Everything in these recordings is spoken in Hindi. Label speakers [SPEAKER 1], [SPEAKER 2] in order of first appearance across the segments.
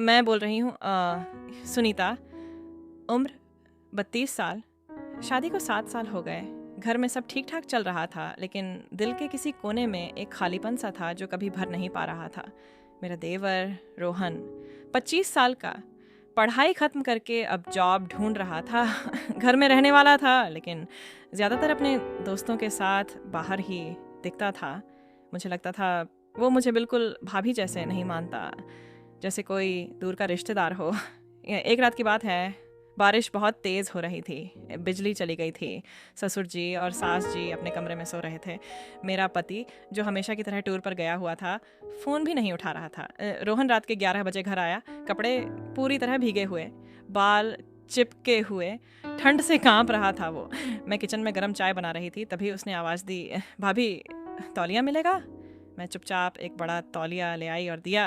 [SPEAKER 1] मैं बोल रही हूँ सुनीता। उम्र 32 साल। शादी को 7 साल हो गए। घर में सब ठीक ठाक चल रहा था, लेकिन दिल के किसी कोने में एक खालीपन सा था जो कभी भर नहीं पा रहा था। मेरा देवर रोहन 25 साल का, पढ़ाई ख़त्म करके अब जॉब ढूंढ रहा था। घर में रहने वाला था, लेकिन ज़्यादातर अपने दोस्तों के साथ बाहर ही दिखता था। मुझे लगता था वो मुझे बिल्कुल भाभी जैसे नहीं मानता, जैसे कोई दूर का रिश्तेदार हो। एक रात की बात है, बारिश बहुत तेज़ हो रही थी, बिजली चली गई थी। ससुर जी और सास जी अपने कमरे में सो रहे थे। मेरा पति, जो हमेशा की तरह टूर पर गया हुआ था, फ़ोन भी नहीं उठा रहा था। रोहन रात के 11 बजे घर आया, कपड़े पूरी तरह भीगे हुए, बाल चिपके हुए, ठंड से कांप रहा था वो। मैं किचन में गर्म चाय बना रही थी, तभी उसने आवाज़ दी, भाभी तौलिया मिलेगा? मैं चुपचाप एक बड़ा तौलिया ले आई और दिया।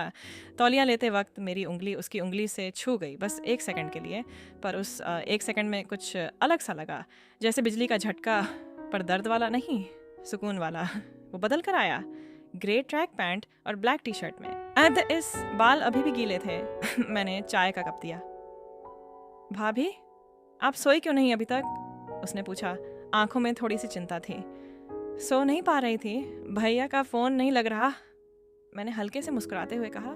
[SPEAKER 1] तौलिया लेते वक्त मेरी उंगली उसकी उंगली से छू गई, बस 1 सेकंड के लिए। पर उस 1 सेकंड में कुछ अलग सा लगा, जैसे बिजली का झटका, पर दर्द वाला नहीं, सुकून वाला। वो बदल कर आया, ग्रे ट्रैक पैंट और ब्लैक टी शर्ट में। इस बाल अभी भी गीले थे। मैंने चाय का कप दिया। भाभी, आप सोई क्यों नहीं अभी तक? उसने पूछा। आंखों में थोड़ी सी चिंता थी। सो नहीं पा रही थी, भैया का फ़ोन नहीं लग रहा, मैंने हल्के से मुस्कुराते हुए कहा।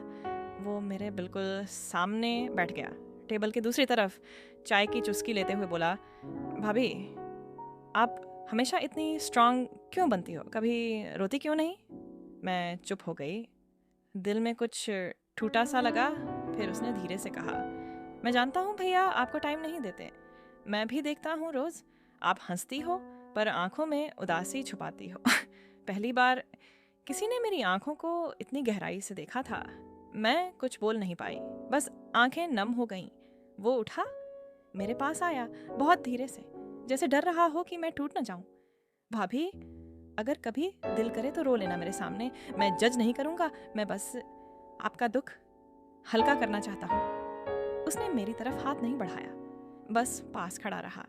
[SPEAKER 1] वो मेरे बिल्कुल सामने बैठ गया, टेबल के दूसरी तरफ, चाय की चुस्की लेते हुए बोला, भाभी आप हमेशा इतनी स्ट्रांग क्यों बनती हो, कभी रोती क्यों नहीं? मैं चुप हो गई, दिल में कुछ टूटा सा लगा। फिर उसने धीरे से कहा, मैं जानता हूँ भैया आपको टाइम नहीं देते, मैं भी देखता हूँ रोज़, आप हंसती हो पर आंखों में उदासी छुपाती हो। पहली बार किसी ने मेरी आंखों को इतनी गहराई से देखा था। मैं कुछ बोल नहीं पाई, बस आंखें नम हो गईं। वो उठा, मेरे पास आया, बहुत धीरे से, जैसे डर रहा हो कि मैं टूट न जाऊं। भाभी, अगर कभी दिल करे तो रो लेना मेरे सामने, मैं जज नहीं करूंगा, मैं बस आपका दुख हल्का करना चाहता हूँ। उसने मेरी तरफ हाथ नहीं बढ़ाया, बस पास खड़ा रहा,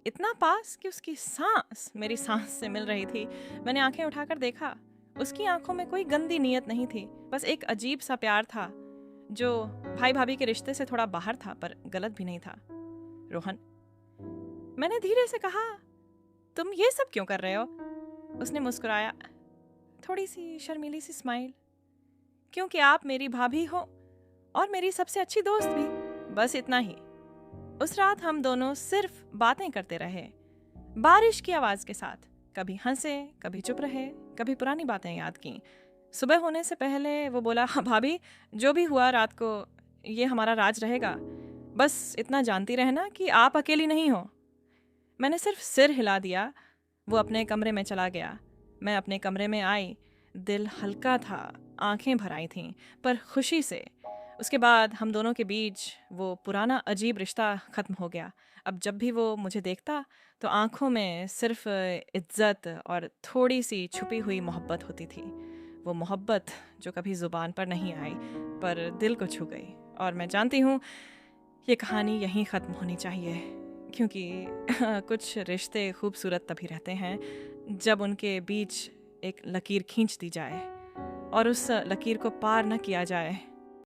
[SPEAKER 1] इतना पास कि उसकी सांस मेरी सांस से मिल रही थी। मैंने आंखें उठाकर देखा, उसकी आंखों में कोई गंदी नीयत नहीं थी, बस एक अजीब सा प्यार था जो भाई भाभी के रिश्ते से थोड़ा बाहर था, पर गलत भी नहीं था। रोहन, मैंने धीरे से कहा, तुम ये सब क्यों कर रहे हो? उसने मुस्कुराया, थोड़ी सी शर्मीली सी स्माइल। क्योंकि आप मेरी भाभी हो और मेरी सबसे अच्छी दोस्त भी, बस इतना ही। उस रात हम दोनों सिर्फ बातें करते रहे, बारिश की आवाज़ के साथ, कभी हंसे, कभी चुप रहे, कभी पुरानी बातें याद की। सुबह होने से पहले वो बोला, हाँ भाभी, जो भी हुआ रात को, ये हमारा राज रहेगा, बस इतना जानती रहना कि आप अकेली नहीं हो। मैंने सिर्फ सिर हिला दिया। वो अपने कमरे में चला गया, मैं अपने कमरे में आई। दिल हल्का था, आंखें भर आई थीं, पर खुशी से। उसके बाद हम दोनों के बीच वो पुराना अजीब रिश्ता ख़त्म हो गया। अब जब भी वो मुझे देखता तो आंखों में सिर्फ इज्जत और थोड़ी सी छुपी हुई मोहब्बत होती थी। वो मोहब्बत जो कभी ज़ुबान पर नहीं आई, पर दिल को छू गई। और मैं जानती हूँ ये कहानी यहीं ख़त्म होनी चाहिए, क्योंकि कुछ रिश्ते खूबसूरत तभी रहते हैं जब उनके बीच एक लकीर खींच दी जाए और उस लकीर को पार न किया जाए